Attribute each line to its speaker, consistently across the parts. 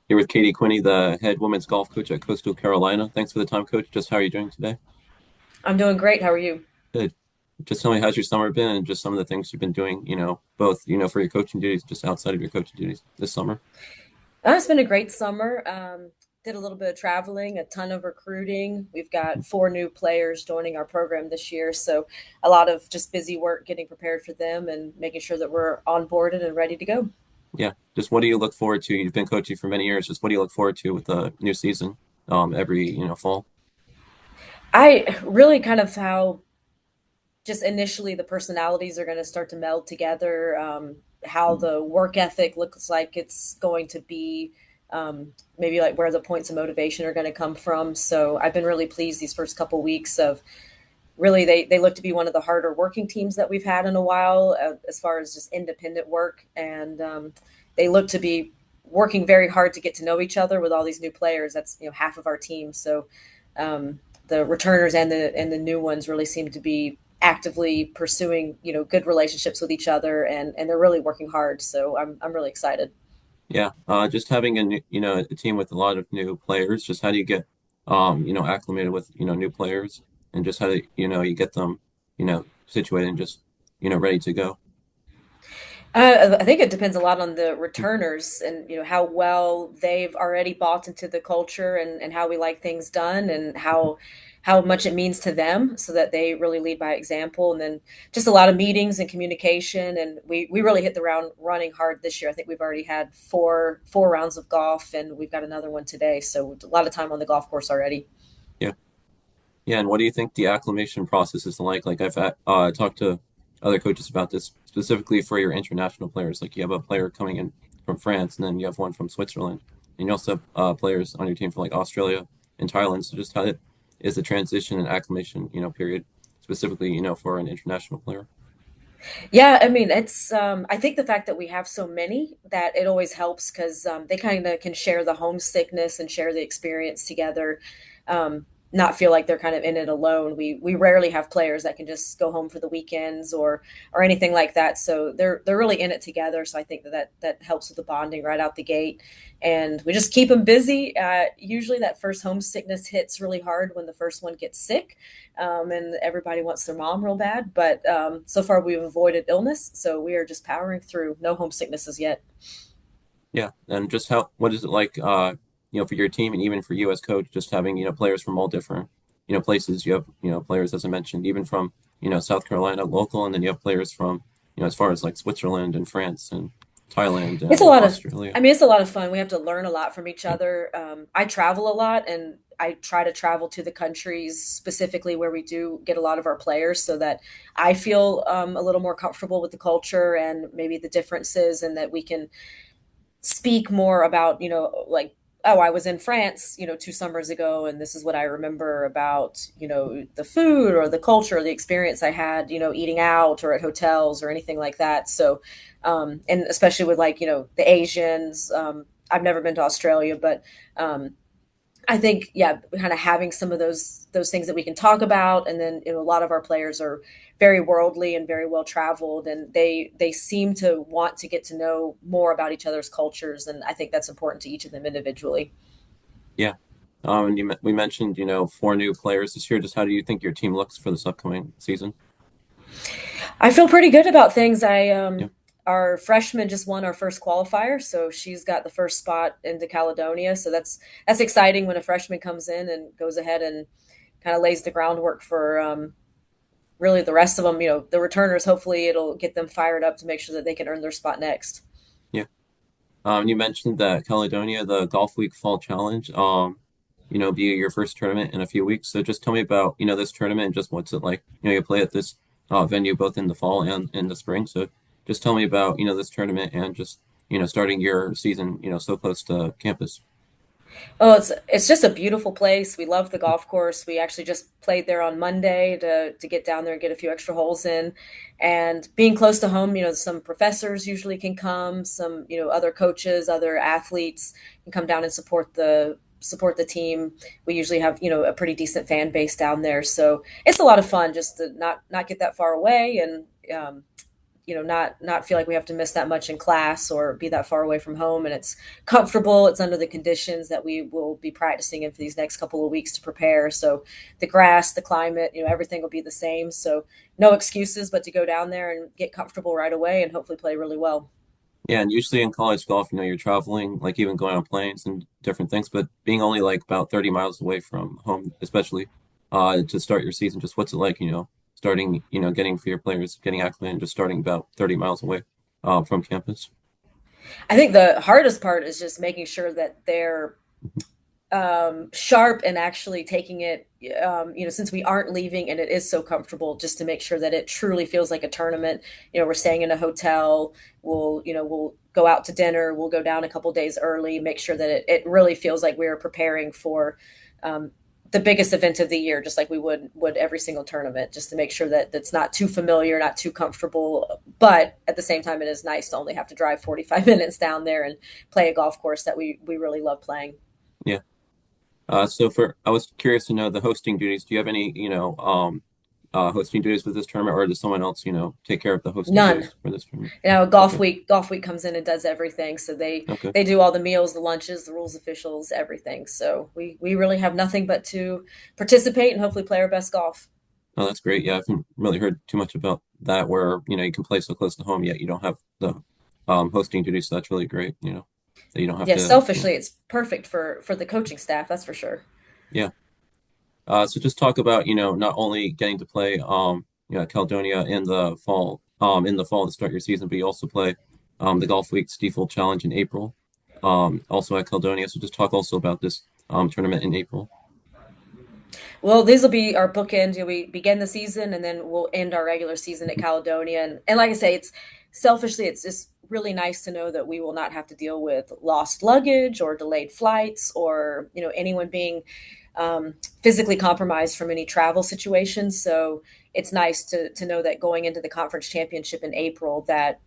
Speaker 1: Here with Katie Quinney, the head women's golf coach at Coastal Carolina. Thanks for the time, coach. Just how are you doing today?
Speaker 2: I'm doing great. How are you?
Speaker 1: Good. Just tell me how's your summer been and just some of the things you've been doing, both, for your coaching duties, just outside of your coaching duties this summer.
Speaker 2: It's been a great summer. Did a little bit of traveling, a ton of recruiting. We've got four new players joining our program this year, so a lot of just busy work getting prepared for them and making sure that we're onboarded and ready to go.
Speaker 1: Yeah. Just what do you look forward to? You've been coaching for many years. Just what do you look forward to with the new season, every, fall?
Speaker 2: I really kind of how just initially the personalities are going to start to meld together, how
Speaker 1: Mhm.
Speaker 2: the work ethic looks like it's going to be, maybe like where the points of motivation are going to come from. So I've been really pleased these first couple weeks of really they look to be one of the harder working teams that we've had in a while, as far as just independent work, and they look to be working very hard to get to know each other with all these new players. That's half of our team. So the returners and the new ones really seem to be actively pursuing good relationships with each other, and they're really working hard. So I'm really excited.
Speaker 1: Yeah. Just having a new, a team with a lot of new players. Just how do you get, acclimated with, new players and just how do you get them, situated and just, ready to go.
Speaker 2: I think it depends a lot on the returners and how well they've already bought into the culture, and how we like things done, and how much it means to them, so that they really lead by example. And then just a lot of meetings and communication, and we really hit the round running hard this year. I think we've already had four rounds of golf, and we've got another one today. So a lot of time on the golf course already.
Speaker 1: Yeah. Yeah, and what do you think the acclimation process is like? Like I've talked to other coaches about this specifically for your international players. Like you have a player coming in from France, and then you have one from Switzerland, and you also have players on your team from like Australia and Thailand. So just how is the transition and acclimation, period specifically, for an international player?
Speaker 2: Yeah, I mean, it's I think the fact that we have so many, that it always helps, because they kind of can share the homesickness and share the experience together. Not feel like they're kind of in it alone. We rarely have players that can just go home for the weekends or anything like that. So they're really in it together. So I think that helps with the bonding right out the gate, and we just keep them busy. Usually that first homesickness hits really hard when the first one gets sick, and everybody wants their mom real bad. But so far, we've avoided illness, so we are just powering through. No homesicknesses yet.
Speaker 1: Yeah, and just what is it like, for your team and even for you as coach, just having, players from all different, places. You have, players, as I mentioned, even from, South Carolina local, and then you have players from, as far as like Switzerland and France and Thailand
Speaker 2: It's a
Speaker 1: and
Speaker 2: lot of,
Speaker 1: Australia.
Speaker 2: I mean, it's a lot of fun. We have to learn a lot from each other. I travel a lot, and I try to travel to the countries specifically where we do get a lot of our players, so that I feel a little more comfortable with the culture and maybe the differences, and that we can speak more about, like, oh, I was in France, 2 summers ago, and this is what I remember about, the food or the culture or the experience I had, eating out or at hotels or anything like that. So, and especially with, like, the Asians. I've never been to Australia, but I think, yeah, kind of having some of those things that we can talk about, and then a lot of our players are very worldly and very well traveled, and they seem to want to get to know more about each other's cultures, and I think that's important to each of them individually.
Speaker 1: Yeah. And we mentioned, four new players this year. Just how do you think your team looks for this upcoming season?
Speaker 2: I feel pretty good about things. I
Speaker 1: Yeah.
Speaker 2: Our freshman just won our first qualifier, so she's got the first spot into Caledonia. So that's exciting when a freshman comes in and goes ahead and kind of lays the groundwork for really the rest of them. The returners. Hopefully, it'll get them fired up to make sure that they can earn their spot next.
Speaker 1: Yeah. You mentioned that Caledonia, the Golf Week Fall Challenge, be your first tournament in a few weeks. So just tell me about, this tournament and just what's it like. You play at this venue both in the fall and in the spring. So just tell me about, this tournament and just, starting your season, so close to campus.
Speaker 2: Oh, it's just a beautiful place. We love the golf course. We actually just played there on Monday to get down there and get a few extra holes in. And being close to home, some professors usually can come, some, other coaches, other athletes can come down and support the team. We usually have, a pretty decent fan base down there. So it's a lot of fun just to not get that far away, and not feel like we have to miss that much in class or be that far away from home. And it's comfortable. It's under the conditions that we will be practicing in for these next couple of weeks to prepare. So the grass, the climate, everything will be the same. So no excuses but to go down there and get comfortable right away and hopefully play really well.
Speaker 1: Yeah, and usually in college golf, you're traveling, like even going on planes and different things, but being only like about 30 miles away from home, especially to start your season, just what's it like, starting, getting for your players, getting acclimated, just starting about 30 miles away from campus.
Speaker 2: I think the hardest part is just making sure that they're sharp and actually taking it, since we aren't leaving and it is so comfortable, just to make sure that it truly feels like a tournament. We're staying in a hotel. We'll go out to dinner. We'll go down a couple days early, make sure that it really feels like we're preparing for the biggest event of the year, just like we would every single tournament, just to make sure that that's not too familiar, not too comfortable. But at the same time, it is nice to only have to drive 45 minutes down there and play a golf course that we really love playing.
Speaker 1: Yeah. I was curious to know the hosting duties. Do you have any, hosting duties with this tournament, or does someone else, take care of the hosting
Speaker 2: None.
Speaker 1: duties for this tournament?
Speaker 2: Golf
Speaker 1: Okay.
Speaker 2: week, golf week comes in and does everything. So they
Speaker 1: Okay.
Speaker 2: they do all the meals, the lunches, the rules officials, everything. So we really have nothing but to participate and hopefully play our best golf.
Speaker 1: Oh, that's great. Yeah, I haven't really heard too much about that where, you can play so close to home, yet you don't have the hosting duties. So that's really great, that you don't have
Speaker 2: Yeah,
Speaker 1: to,
Speaker 2: selfishly, it's perfect for the coaching staff. That's for sure.
Speaker 1: yeah. So just talk about, not only getting to play, at Caledonia in the fall to start your season, but you also play the Golf Week Stiefel Challenge in April, also at Caledonia. So just talk also about this tournament in April.
Speaker 2: Well, these will be our bookend. We begin the season and then we'll end our regular season at
Speaker 1: Mhm.
Speaker 2: Caledonia. And like I say, it's selfishly, it's just really nice to know that we will not have to deal with lost luggage or delayed flights or anyone being physically compromised from any travel situations. So it's nice to know that going into the conference championship in April, that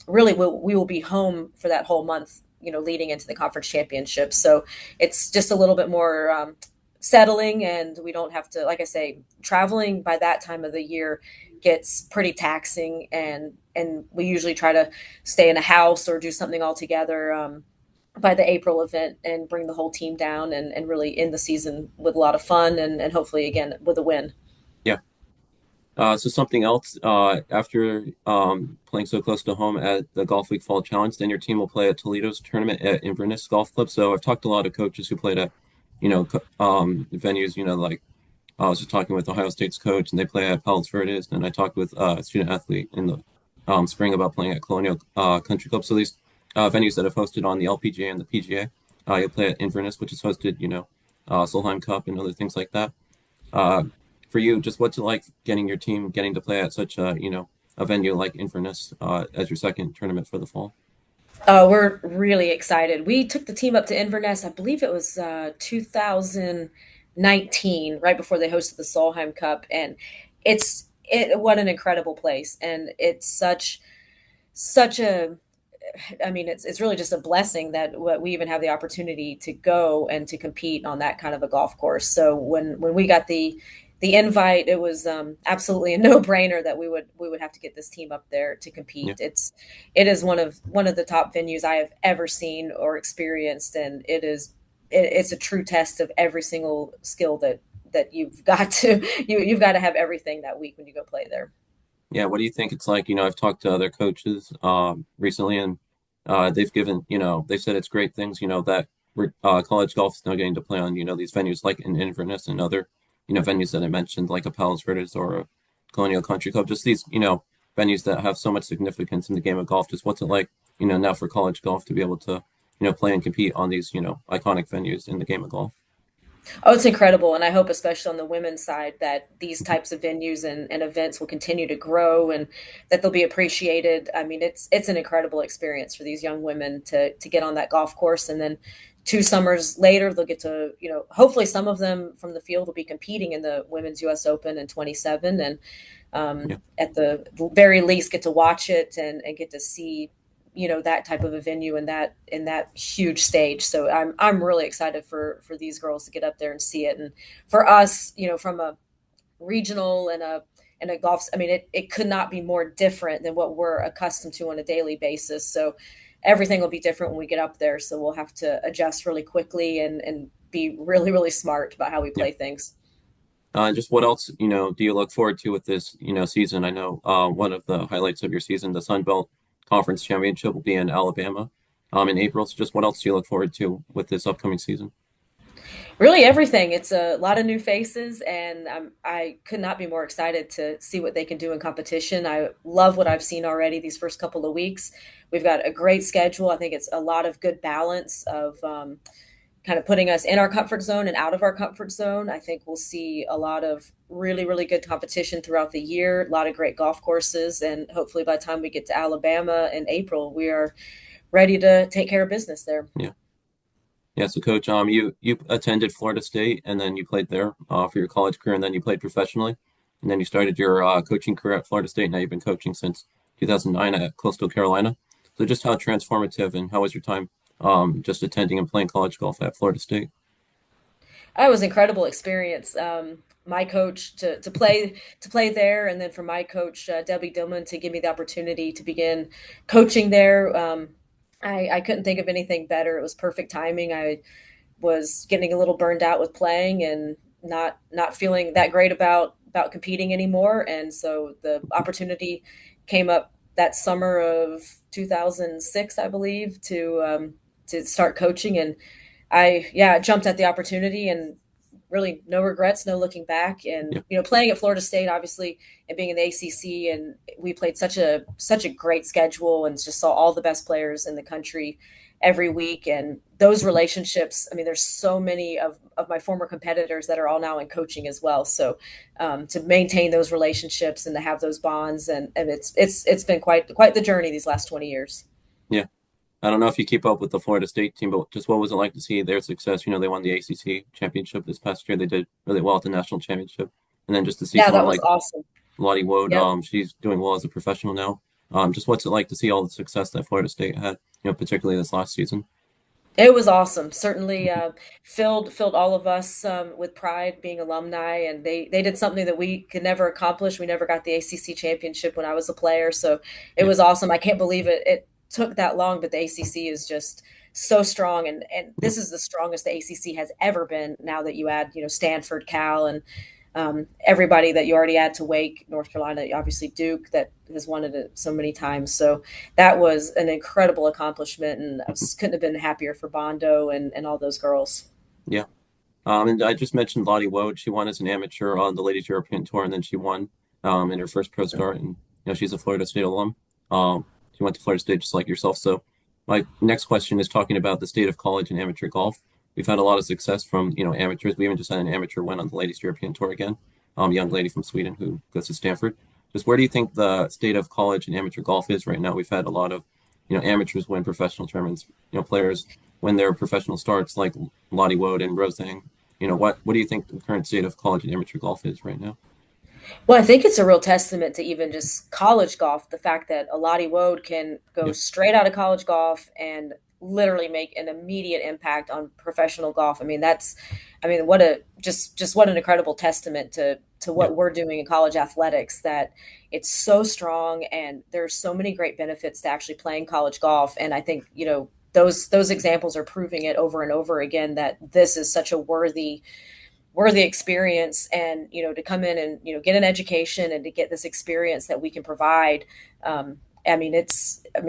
Speaker 2: really we will be home for that whole month. Leading into the conference championship. So it's just a little bit more settling, and we don't have to, like I say, traveling by that time of the year gets pretty taxing, and we usually try to stay in a house or do something all together by the April event and bring the whole team down and really end the season with a lot of fun and hopefully again with a win.
Speaker 1: Yeah. So something else, after playing so close to home at the Golf Week Fall Challenge, then your team will play at Toledo's tournament at Inverness Golf Club. So I've talked to a lot of coaches who played at, venues, like I was just talking with Ohio State's coach, and they play at Palos Verdes. And I talked with a student athlete in the spring about playing at Colonial Country Club. So these venues that have hosted on the LPGA and the PGA, you'll play at Inverness, which has hosted, Solheim Cup and other things like that. Uh, for you, just what's it like getting your team getting to play at such a, a venue like Inverness as your second tournament for the fall?
Speaker 2: We're really excited. We took the team up to Inverness. I believe it was 2019, right before they hosted the Solheim Cup, and what an incredible place, and it's such a I mean, it's really just a blessing that we even have the opportunity to go and to compete on that kind of a golf course. So when we got the invite, it was absolutely a no brainer that we would have to get this team up there to
Speaker 1: Yeah,
Speaker 2: compete. It is one of the top venues I have ever seen or experienced, and it's a true test of every single skill that you've got to have everything that week when you go play there.
Speaker 1: yeah. What do you think it's like? I've talked to other coaches recently, and they've given, they've said it's great things. That college golf is now getting to play on, these venues like in Inverness and other, venues that I mentioned, like a Palos Verdes or a Colonial Country Club. Just these, venues that have so much significance in the game of golf. Just what's it like, now for college golf to be able to, play and compete on these, iconic venues in the game of golf.
Speaker 2: Oh, it's incredible. And I hope, especially on the women's side, that these types of venues and events will continue to grow and that they'll be appreciated. I mean, it's an incredible experience for these young women to get on that golf course. And then 2 summers later, they'll get to, hopefully some of them from the field will be competing in the Women's US Open in 27. And
Speaker 1: Yeah.
Speaker 2: at the very least, get to watch it and get to see that type of a venue and that huge stage. So I'm really excited for these girls to get up there and see it, and for us, from a regional and a and a golf. I mean, it could not be more different than what we're accustomed to on a daily basis. So everything will be different when we get up there. So we'll have to adjust really quickly and be really, really smart about how we
Speaker 1: Yeah.
Speaker 2: play things.
Speaker 1: Just what else, do you look forward to with this, season? I know one of the highlights of your season, the Sun Belt Conference Championship, will be in Alabama in April. So just what else do you look forward to with this upcoming season?
Speaker 2: Really everything. It's a lot of new faces, and I could not be more excited to see what they can do in competition. I love what I've seen already these first couple of weeks. We've got a great schedule. I think it's a lot of good balance of kind of putting us in our comfort zone and out of our comfort zone. I think we'll see a lot of really, really good competition throughout the year, a lot of great golf courses, and hopefully by the time we get to Alabama in April, we are ready to take care of business there.
Speaker 1: Yeah. Yeah, so Coach, you attended Florida State and then you played there for your college career and then you played professionally and then you started your coaching career at Florida State. Now you've been coaching since 2009 at Coastal Carolina. So just how transformative and how was your time just attending and playing college golf at Florida State?
Speaker 2: It was an incredible experience. My coach to play there, and then for my coach Debbie Dillman to give me the opportunity to begin coaching there. I couldn't think of anything better. It was perfect timing. I was getting a little burned out with playing and not feeling that great about competing anymore, and so the opportunity came up that summer of 2006, I believe, to start coaching, and I jumped at the opportunity and really no regrets, no looking back. And
Speaker 1: Yeah.
Speaker 2: playing at Florida State, obviously, and being in the ACC, and we played such a great schedule and just saw all the best players in the country every week. And those relationships, I mean, there's so many of my former competitors that are all now in coaching as well. So to maintain those relationships and to have those bonds, and it's been quite the journey these last 20 years.
Speaker 1: Yeah. I don't know if you keep up with the Florida State team, but just what was it like to see their success? They won the ACC championship this past year. They did really well at the national championship. And then just to see
Speaker 2: Yeah,
Speaker 1: someone
Speaker 2: that was
Speaker 1: like
Speaker 2: awesome.
Speaker 1: Lottie Wood,
Speaker 2: Yep.
Speaker 1: she's doing well as a professional now. Just what's it like to see all the success that Florida State had, particularly this last season?
Speaker 2: It was awesome. Certainly filled all of us with pride being alumni, and they did something that we could never accomplish. We never got the ACC championship when I was a player, so it
Speaker 1: Yeah,
Speaker 2: was awesome. I can't believe it took that long, but the ACC is just so strong, and
Speaker 1: yeah,
Speaker 2: this is the strongest the ACC has ever been. Now that you add Stanford, Cal, and everybody that you already add to Wake, North Carolina, obviously Duke that has won it so many times. So that was an incredible accomplishment, and couldn't have been happier for Bondo and all those girls.
Speaker 1: yeah. And I just mentioned Lottie Wood. She won as an amateur on the Ladies European Tour, and then she won in her first pro start. And she's a Florida State alum. She went to Florida State just like yourself. So my next question is talking about the state of college and amateur golf. We've had a lot of success from amateurs. We even just had an amateur win on the Ladies European Tour again. Young lady from Sweden who goes to Stanford. Just where do you think the state of college and amateur golf is right now? We've had a lot of amateurs win professional tournaments. Players win their professional starts like Lottie Wood and Roseng. What do you think the current state of college and amateur golf is right now?
Speaker 2: Well, I think it's a real testament to even just college golf, the fact that a Lottie Woad can go
Speaker 1: Yeah,
Speaker 2: straight out of college golf and literally make an immediate impact on professional golf. I mean, just what an incredible testament to
Speaker 1: yeah,
Speaker 2: what we're doing in college athletics, that it's so strong and there's so many great benefits to actually playing college golf. And I think, those examples are proving it over and over again that this is such a worthy experience, and to come in and get an education and to get this experience that we can provide.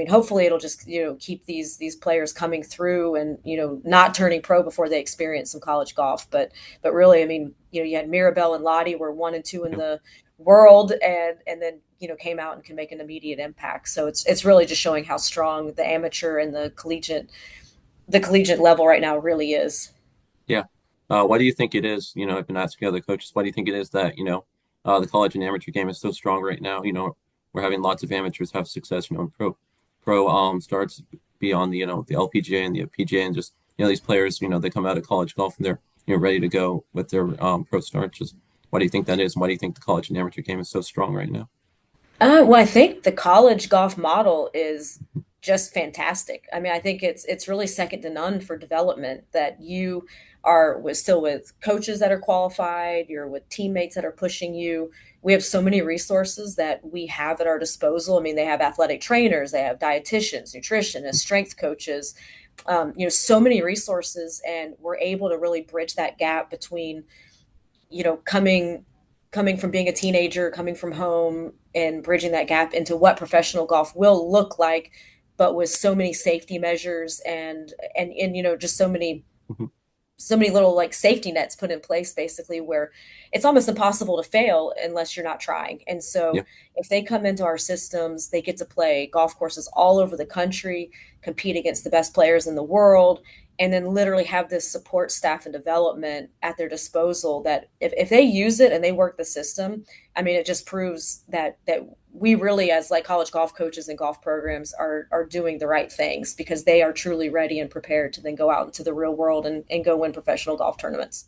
Speaker 2: Hopefully it'll just keep these players coming through and not turning pro before they experience some college golf. But really, you had Mirabelle and Lottie were 1 and 2 in
Speaker 1: yeah,
Speaker 2: the world, and then came out and can make an immediate impact. So it's really just showing how strong the amateur and the collegiate level right now really is.
Speaker 1: yeah. Why do you think it is? I've been asking other coaches. Why do you think it is that the college and amateur game is so strong right now? We're having lots of amateurs have success. In pro starts beyond the LPGA and the PGA, and just these players. They come out of college golf and they're ready to go with their pro starts. Just why do you think that is? And why do you think the college and amateur game is so strong right now?
Speaker 2: Well, I think the college golf model is just fantastic. I mean, I think it's really second to none for development, that still with coaches that are qualified, you're with teammates that are pushing you. we have so many resources that we have at our disposal. I mean, they have athletic trainers, they have dietitians, nutritionists, strength coaches, so many resources, and we're able to really bridge that gap between, coming from being a teenager, coming from home, and bridging that gap into what professional golf will look like, but with so many safety measures and just
Speaker 1: Mhm.
Speaker 2: so many little like safety nets put in place basically where it's almost impossible to fail unless you're not trying. And
Speaker 1: Yeah.
Speaker 2: so if they come into our systems, they get to play golf courses all over the country, compete against the best players in the world, and then literally have this support staff and development at their disposal that if they use it and they work the system, I mean, it just proves that we really, as like college golf coaches and golf programs, are doing the right things because they are truly ready and prepared to then go out into the real world and go win professional golf tournaments.